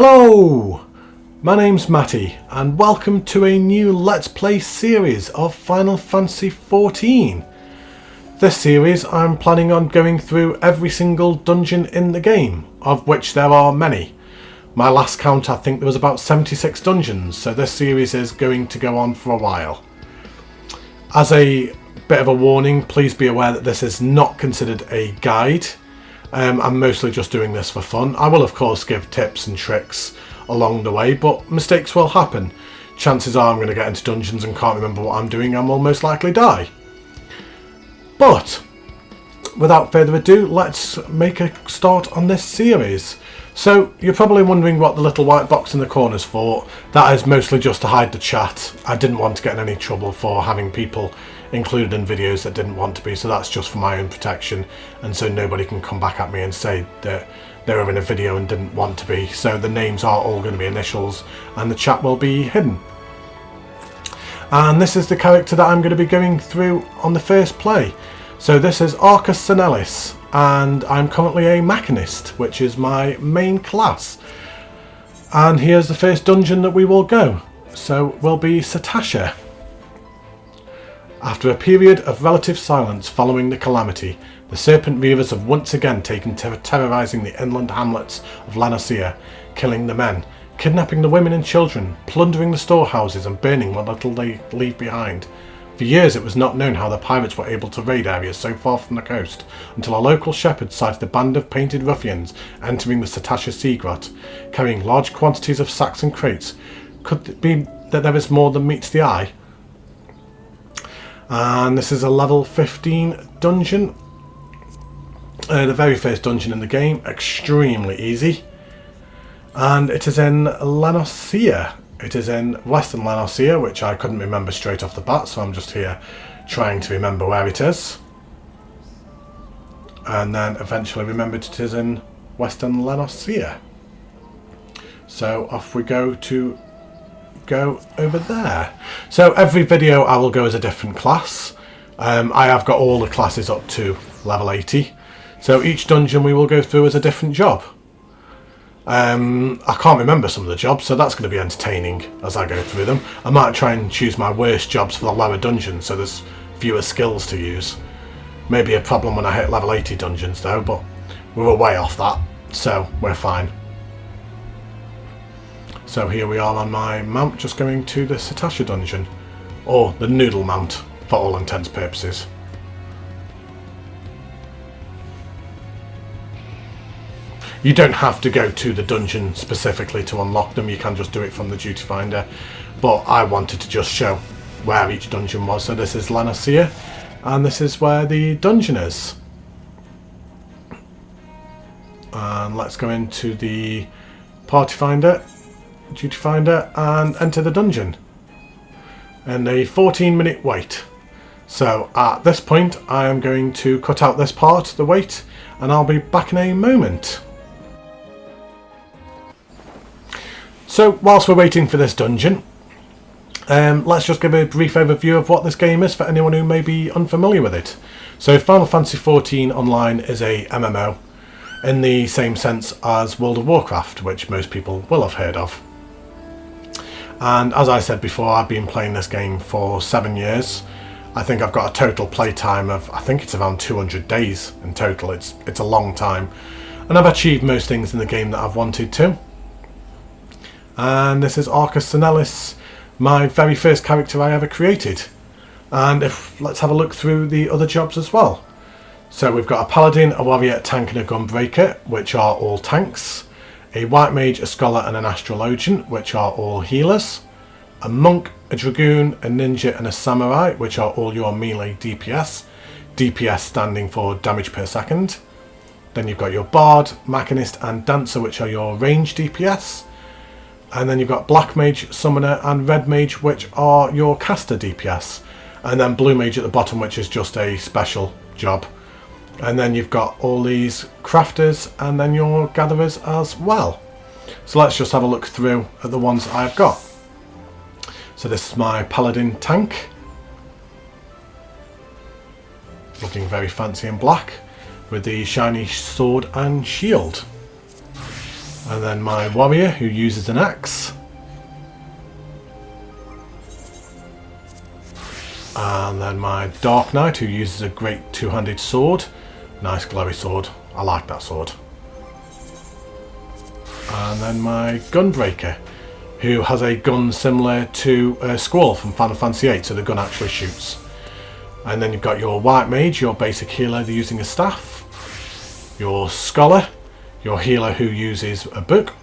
Hello! My name's Matty and welcome to a new Let's Play series of Final Fantasy XIV. This series I'm planning on going through every single dungeon in the game, of which there are many. My last count I think there was about 76 dungeons, so this series is going to go on for a while. As a bit of a warning, please be aware that this is not considered a guide. I'm mostly just doing this for fun. I will of course give tips and tricks along the way, but mistakes will happen. Chances are I'm going to get into dungeons and can't remember what I'm doing and will most likely die. But without further ado, let's make a start on this series. So you're probably wondering what the little white box in the corner is for. That is mostly just to hide the chat. I didn't want to get in any trouble for having people included in videos that didn't want to be, so that's just for my own protection, and so nobody can come back at me and say that they were in a video and didn't want to be. So the names are all going to be initials and the chat will be hidden. And this is the character that I'm going to be going through on the first play. So this is Arcus Senelis, and I'm currently a Machinist, which is my main class. And here's the first dungeon that we will go. So we'll be Sastasha. After a period of relative silence following the calamity, the Serpent Reavers have once again taken to terrorising the inland hamlets of La Noscea, killing the men, kidnapping the women and children, plundering the storehouses and burning what little they leave behind. For years it was not known how the pirates were able to raid areas so far from the coast, until a local shepherd sighted a band of painted ruffians entering the Sastasha sea grot, carrying large quantities of sacks and crates. Could it be that there is more than meets the eye? And this is a level 15 dungeon. The very first dungeon in the game, extremely easy. And it is in La Noscea. It is in Western La Noscea, which I couldn't remember straight off the bat, so I'm just here trying to remember where it is. And then eventually remembered it is in Western La Noscea. So off we go to go over there. So every video I will go as a different class. I have got all the classes up to level 80. So each dungeon we will go through as a different job. I can't remember some of the jobs, so that's going to be entertaining as I go through them. I might try and choose my worst jobs for the lower dungeons, so there's fewer skills to use. Maybe a problem when I hit level 80 dungeons though, but we're way off that, so we're fine. So here we are on my mount, just going to the Sastasha dungeon, or the Noodle Mount for all intents and purposes. You don't have to go to the dungeon specifically to unlock them, you can just do it from the duty finder, but I wanted to just show where each dungeon was. So this is La Noscea, and this is where the dungeon is. And let's go into the party finder, duty finder, and enter the dungeon. And a 14-minute wait. So at this point I am going to cut out this part, the wait, and I'll be back in a moment. So whilst we're waiting for this dungeon, let's just give a brief overview of what this game is for anyone who may be unfamiliar with it. So Final Fantasy XIV Online is a MMO in the same sense as World of Warcraft, which most people will have heard of. And as I said before, I've been playing this game for 7 years. I think I've got a total playtime of, I think it's around 200 days in total. It's a long time. And I've achieved most things in the game that I've wanted to. And this is Arcus Senelis, my very first character I ever created. And let's have a look through the other jobs as well. So we've got a paladin, a warrior, a tank and a gunbreaker, which are all tanks. A white mage, a scholar and an astrologian, which are all healers. A monk, a dragoon, a ninja and a samurai, which are all your melee DPS. DPS standing for damage per second. Then you've got your bard, machinist and dancer, which are your range DPS. And then you've got black mage, summoner and red mage, which are your caster DPS. And then blue mage at the bottom, which is just a special job. And then you've got all these crafters and then your gatherers as well. So let's just have a look through at the ones I've got. So this is my paladin tank. Looking very fancy in black with the shiny sword and shield. And then my warrior, who uses an axe. And then my dark knight, who uses a great two-handed sword. Nice glowy sword. I like that sword. And then my gunbreaker, who has a gun similar to a Squall from Final Fantasy VIII, so the gun actually shoots. And then you've got your white mage, your basic healer using a staff. Your scholar, your healer who uses a book.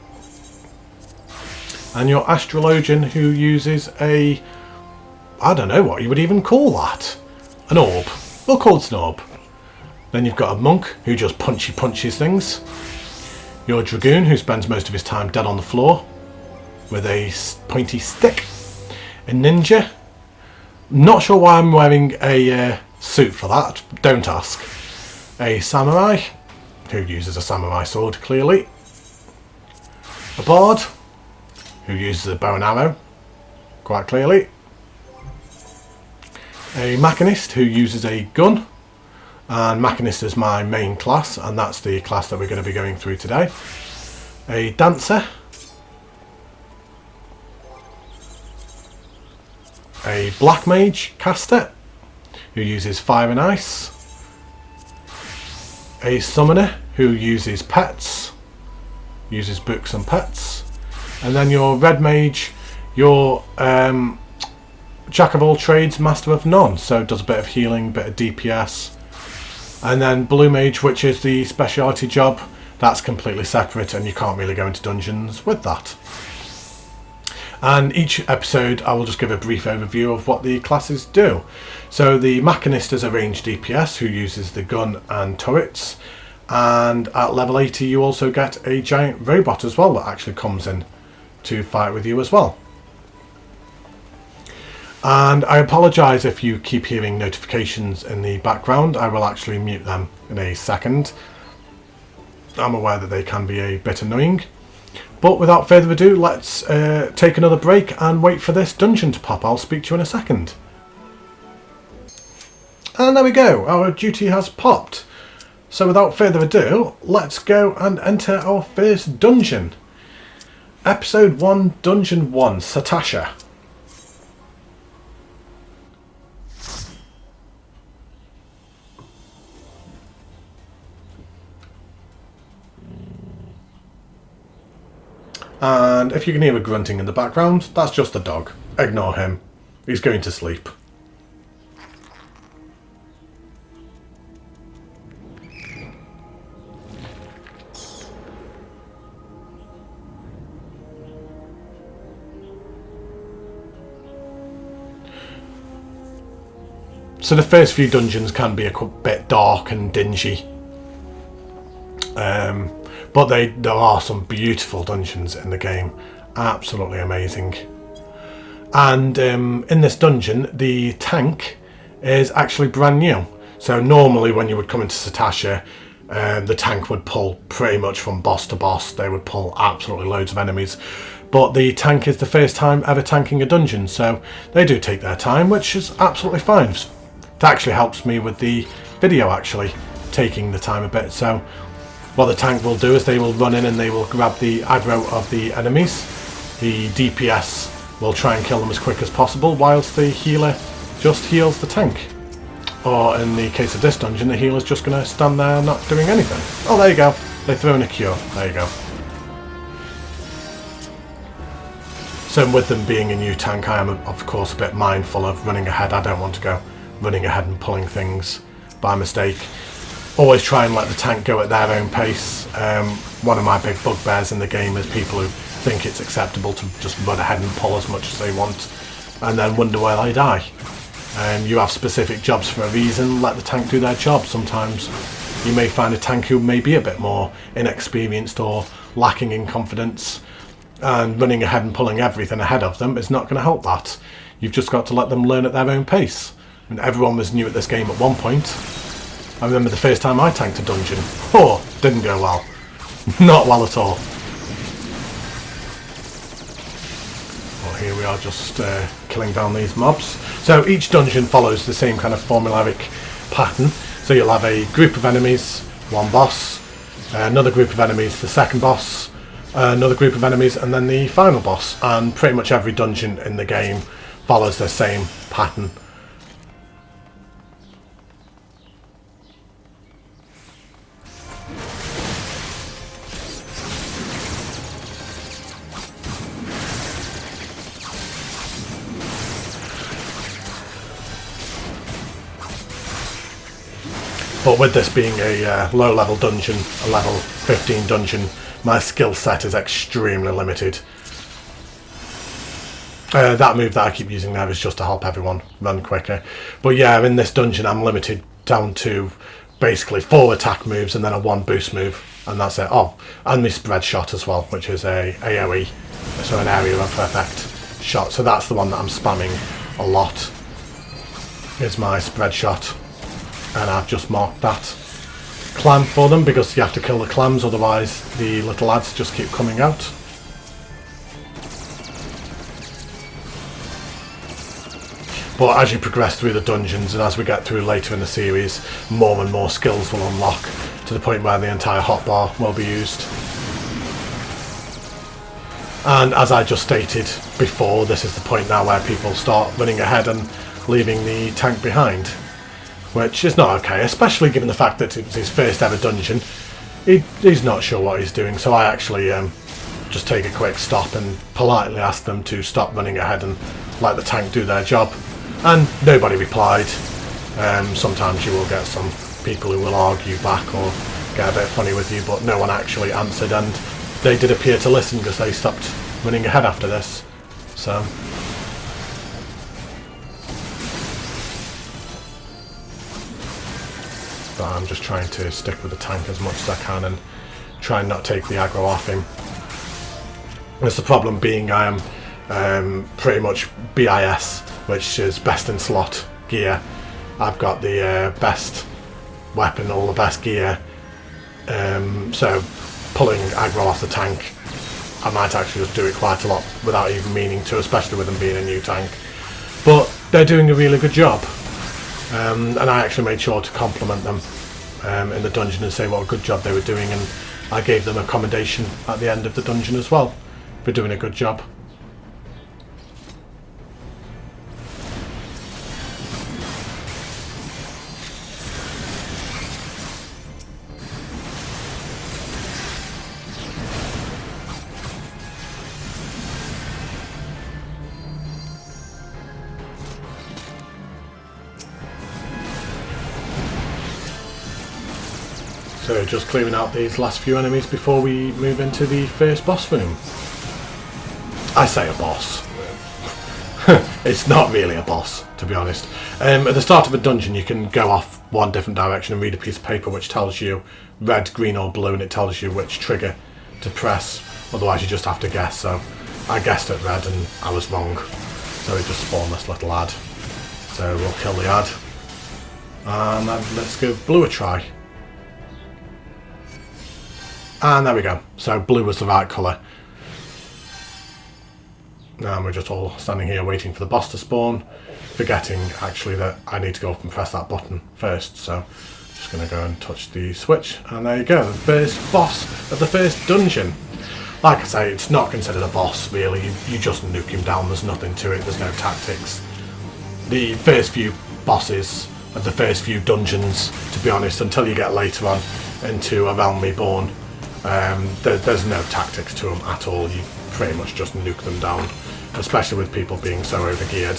And your astrologian who uses a... I don't know what you would even call that. An orb. We'll call it an orb. Then you've got a monk who just punches things. Your dragoon who spends most of his time dead on the floor with a pointy stick. A ninja. Not sure why I'm wearing a suit for that. Don't ask. A samurai who uses a samurai sword, clearly. A bard who uses a bow and arrow, quite clearly. A machinist who uses a gun, and machinist is my main class, and that's the class that we're going to be going through today. A dancer. A black mage caster who uses fire and ice. A summoner who uses pets, uses books and pets. And then your red mage, your jack of all trades, master of none, so does a bit of healing, bit of DPS. And then blue mage, which is the speciality job, that's completely separate and you can't really go into dungeons with that. And each episode I will just give a brief overview of what the classes do. So the machinist is a ranged DPS who uses the gun and turrets, and at level 80 you also get a giant robot as well that actually comes in to fight with you as well. And I apologise if you keep hearing notifications in the background. I will actually mute them in a second. I'm aware that they can be a bit annoying. But without further ado, let's take another break and wait for this dungeon to pop. I'll speak to you in a second. And there we go, our duty has popped. So without further ado, let's go and enter our first dungeon. Episode 1, Dungeon 1, Sastasha. And if you can hear a grunting in the background, that's just the dog. Ignore him. He's going to sleep. So the first few dungeons can be a bit dark and dingy. But there are some beautiful dungeons in the game. Absolutely amazing. And in this dungeon, the tank is actually brand new. So normally when you would come into Sastasha, the tank would pull pretty much from boss to boss. They would pull absolutely loads of enemies. But the tank is the first time ever tanking a dungeon. So they do take their time, which is absolutely fine. It actually helps me with the video, actually, taking the time a bit. So what the tank will do is they will run in and they will grab the aggro of the enemies. The DPS will try and kill them as quick as possible, whilst the healer just heals the tank. Or in the case of this dungeon, the healer's just going to stand there not doing anything. Oh, there you go. They throw in a cure. There you go. So with them being a new tank, I am of course a bit mindful of running ahead. I don't want to go running ahead and pulling things by mistake. Always try and let the tank go at their own pace. One of my big bugbears in the game is people who think it's acceptable to just run ahead and pull as much as they want and then wonder why they die. You have specific jobs for a reason. Let the tank do their job. Sometimes you may find a tank who may be a bit more inexperienced or lacking in confidence, and running ahead and pulling everything ahead of them is not going to help that. You've just got to let them learn at their own pace. And everyone was new at this game at one point. I remember the first time I tanked a dungeon. Oh, didn't go well. Not well at all. Well, here we are just killing down these mobs. So each dungeon follows the same kind of formulaic pattern. So you'll have a group of enemies, one boss, another group of enemies, the second boss, another group of enemies, and then the final boss. And pretty much every dungeon in the game follows the same pattern. But with this being a low-level dungeon, a level 15 dungeon, my skill set is extremely limited. That move that I keep using there is just to help everyone run quicker. But yeah, in this dungeon I'm limited down to basically 4 attack moves and then a 1 boost move, and that's it. Oh, and my spread shot as well, which is a AoE, so an area of effect shot. So that's the one that I'm spamming a lot, is my spread shot. And I've just marked that clam for them because you have to kill the clams, otherwise the little lads just keep coming out. But as you progress through the dungeons and as we get through later in the series, more and more skills will unlock to the point where the entire hotbar will be used. And as I just stated before, this is the point now where people start running ahead and leaving the tank behind. Which is not okay, especially given the fact that it was his first ever dungeon. He's not sure what he's doing, so I actually just take a quick stop and politely ask them to stop running ahead and let the tank do their job. And nobody replied. Sometimes you will get some people who will argue back or get a bit funny with you, but no one actually answered, and they did appear to listen because they stopped running ahead after this. So... but I'm just trying to stick with the tank as much as I can and try and not take the aggro off him. There's the problem being I am pretty much BIS, which is best in slot gear. I've got the best weapon, all the best gear, so pulling aggro off the tank, I might actually just do it quite a lot without even meaning to, especially with them being a new tank. But they're doing a really good job. And I actually made sure to compliment them in the dungeon and say what a good job they were doing, and I gave them a commendation at the end of the dungeon as well for doing a good job. So just clearing out these last few enemies before we move into the first boss room. I say a boss. It's not really a boss, to be honest. At the start of a dungeon you can go off one different direction and read a piece of paper which tells you red, green or blue, and it tells you which trigger to press. Otherwise you just have to guess. So I guessed at red and I was wrong. So it just spawned this little ad. So we'll kill the ad. And let's give blue a try. And there we go. So blue was the right colour. And we're just all standing here waiting for the boss to spawn, forgetting actually that I need to go up and press that button first. So just going to go and touch the switch, and there you go, the first boss of the first dungeon. Like I say, it's not considered a boss really, you just nuke him down, there's nothing to it, there's no tactics. The first few bosses of the first few dungeons, to be honest, until you get later on into A Realm Reborn, there's no tactics to them at all. You pretty much just nuke them down, especially with people being so overgeared.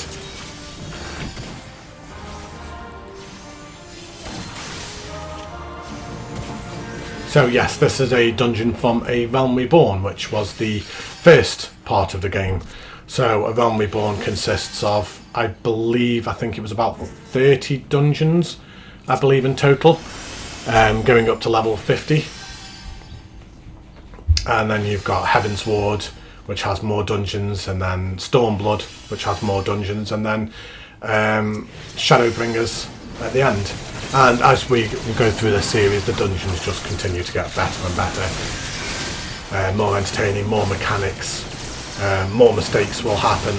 So yes, this is a dungeon from A Realm Reborn, which was the first part of the game. So A Realm Reborn consists of, I think it was about 30 dungeons, I believe in total, going up to level 50. And then you've got Heaven's Ward, which has more dungeons, and then Stormblood, which has more dungeons, and then Shadowbringers at the end. And as we go through this series, the dungeons just continue to get better and better. More entertaining, more mechanics, more mistakes will happen.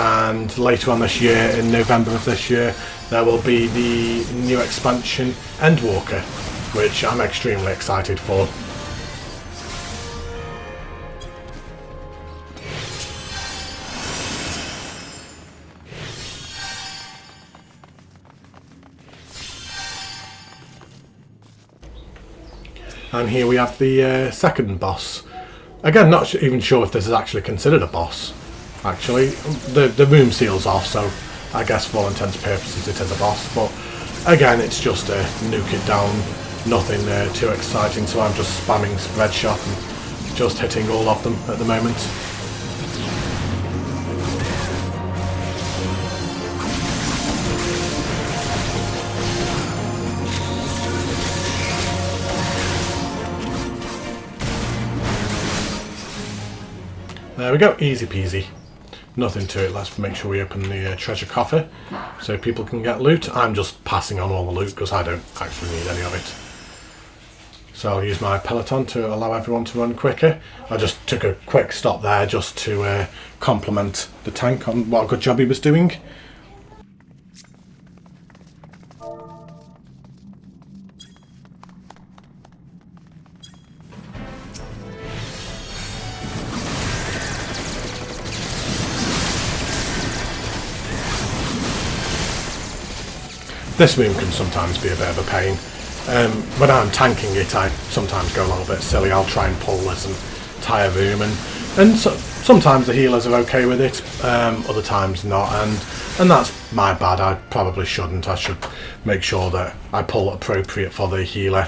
And later on this year, in November of this year, there will be the new expansion Endwalker, which I'm extremely excited for. And here we have the second boss. Again, not even sure if this is actually considered a boss. Actually, the room seals off, so I guess for all intents and purposes it is a boss. But again, it's just a nuke it down. Nothing too exciting, so I'm just spamming spread shot and just hitting all of them at the moment. There we go, easy peasy. Nothing to it. Let's make sure we open the treasure coffer so people can get loot. I'm just passing on all the loot because I don't actually need any of it. So I'll use my peloton to allow everyone to run quicker. I just took a quick stop there just to compliment the tank on what a good job he was doing. This room can sometimes be a bit of a pain. When I'm tanking it, I sometimes go a little bit silly. I'll try and pull this entire room, and so, sometimes the healers are okay with it, other times not, and that's my bad. I probably shouldn't. I should make sure that I pull appropriate for the healer.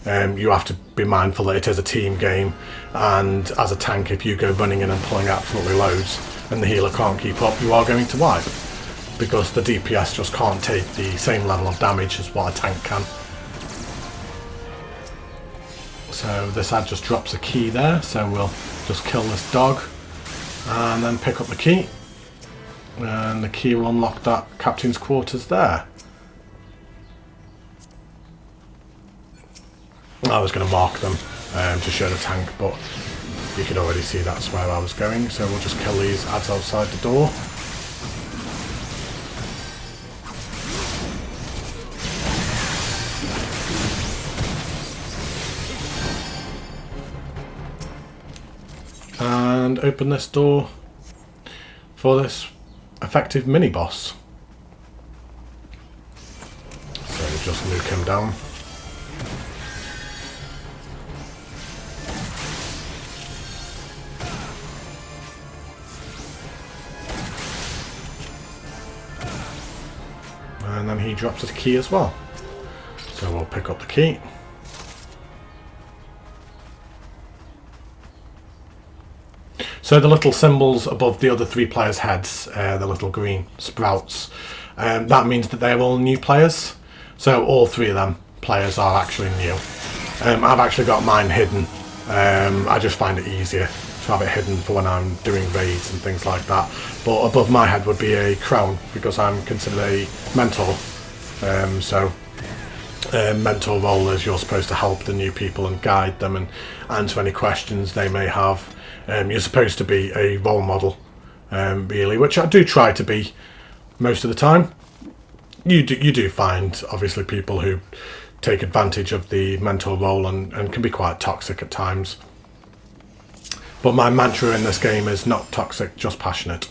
You have to be mindful that it is a team game, and as a tank, if you go running in and pulling absolutely loads, and the healer can't keep up, you are going to wipe, because the DPS just can't take the same level of damage as what a tank can. So this ad just drops a key there, so we'll just kill this dog and then pick up the key, and the key will unlock that captain's quarters there. I was going to mark them to show the tank, but you can already see that's where I was going, so we'll just kill these ads outside the door. And open this door for this effective mini boss. So just nuke him down. And then he drops a key as well. So we'll pick up the key. So the little symbols above the other three players' heads, the little green sprouts, that means that they're all new players. So all three of them players are actually new. I've actually got mine hidden. I just find it easier to have it hidden for when I'm doing raids and things like that. But above my head would be a crown, because I'm considered a mentor. Mentor role is you're supposed to help the new people and guide them and answer any questions they may have. You're supposed to be a role model, really, which I do try to be most of the time. You do find, obviously, people who take advantage of the mentor role and can be quite toxic at times. But my mantra in this game is not toxic, just passionate.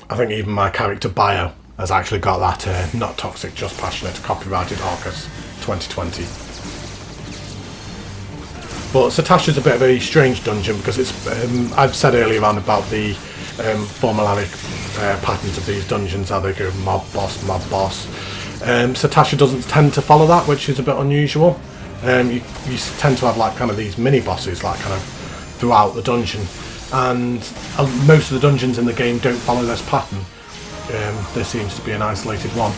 I think even my character bio has actually got that not toxic, just passionate, copyrighted Arcus 2020. But Sastasha's a bit of a strange dungeon because it's, I've said earlier on about the formulaic patterns of these dungeons, how they go mob boss, mob boss. Sastasha doesn't tend to follow that, which is a bit unusual. You tend to have like kind of these mini bosses like kind of throughout the dungeon, and most of the dungeons in the game don't follow this pattern. This seems to be an isolated one.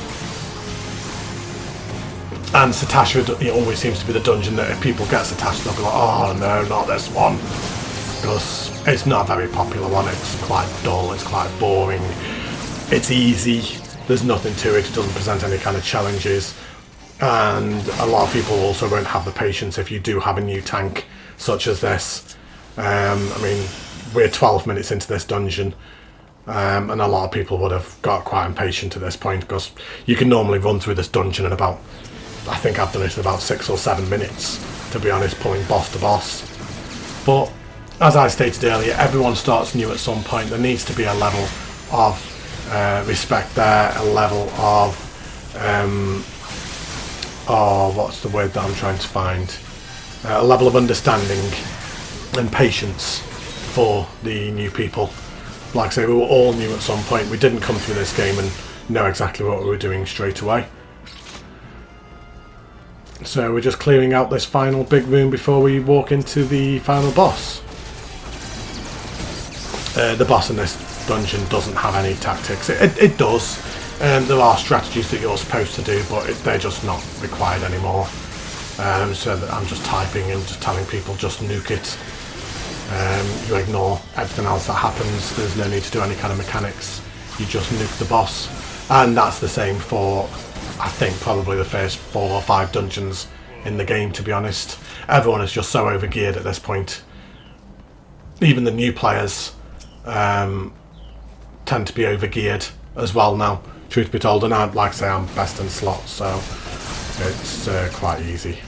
And Sastasha, it always seems to be the dungeon that if people get Sastasha, they'll be like, oh no, not this one. Because it's not a very popular one, it's quite dull, it's quite boring, it's easy, there's nothing to it, it doesn't present any kind of challenges. And a lot of people also won't have the patience if you do have a new tank such as this. I mean, we're 12 minutes into this dungeon. And a lot of people would have got quite impatient at this point, because you can normally run through this dungeon in about, I think I've done it in about 6 or 7 minutes, to be honest, pulling boss to boss. But as I stated earlier, everyone starts new at some point. There needs to be a level of respect there, a level of oh, what's the word that I'm trying to find? A level of understanding and patience for the new people. Like I say, we were all new at some point. We didn't come through this game and know exactly what we were doing straight away. So we're just clearing out this final big room before we walk into the final boss. The boss in this dungeon doesn't have any tactics. It does. There are strategies that you're supposed to do, but they're just not required anymore. So that I'm just typing and just telling people just nuke it. You ignore everything else that happens. There's no need to do any kind of mechanics. You just nuke the boss. And that's the same for, I think, probably the first 4 or 5 dungeons in the game, to be honest. Everyone is just so overgeared at this point. Even the new players tend to be overgeared as well now, truth be told. And I'd like to say I'm best in slots, so it's quite easy.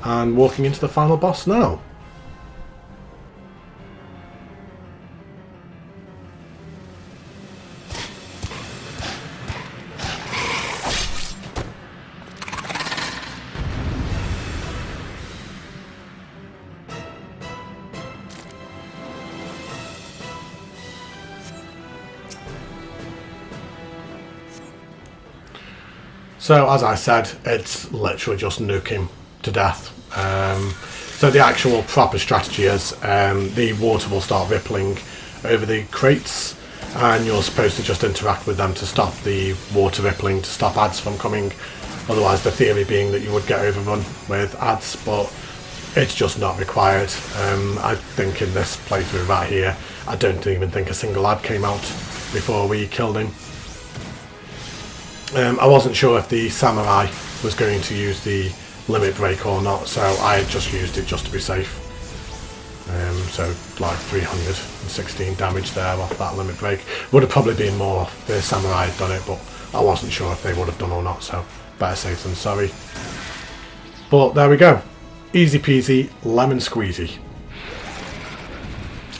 And walking into the final boss now. So as I said, it's literally just nuke him to death. So the actual proper strategy is the water will start rippling over the crates, and you're supposed to just interact with them to stop the water rippling, to stop ads from coming. Otherwise, the theory being that you would get overrun with ads, but it's just not required. I think in this playthrough right here, I don't even think a single ad came out before we killed him. I wasn't sure if the samurai was going to use the limit break or not, so I just used it just to be safe. So like 316 damage there off that limit break. Would have probably been more if the samurai had done it, but I wasn't sure if they would have done or not, so better safe than sorry. But there we go. Easy peasy, lemon squeezy.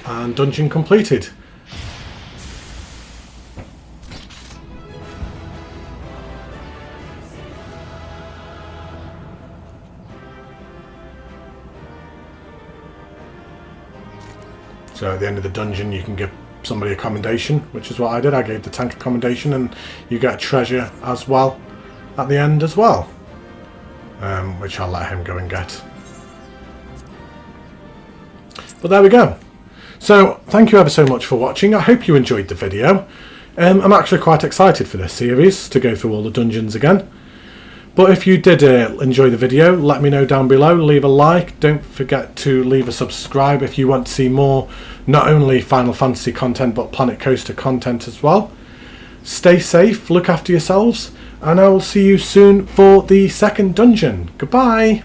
And dungeon completed. So at the end of the dungeon you can give somebody a commendation, which is what I did. I gave the tank a commendation, and you get a treasure as well at the end as well, which I'll let him go and get. But there we go. So thank you ever so much for watching. I hope you enjoyed the video. I'm actually quite excited for this series, to go through all the dungeons again. But if you did enjoy the video, let me know down below. Leave a like. Don't forget to leave a subscribe if you want to see more, not only Final Fantasy content, but Planet Coaster content as well. Stay safe, look after yourselves, and I will see you soon for the second dungeon. Goodbye!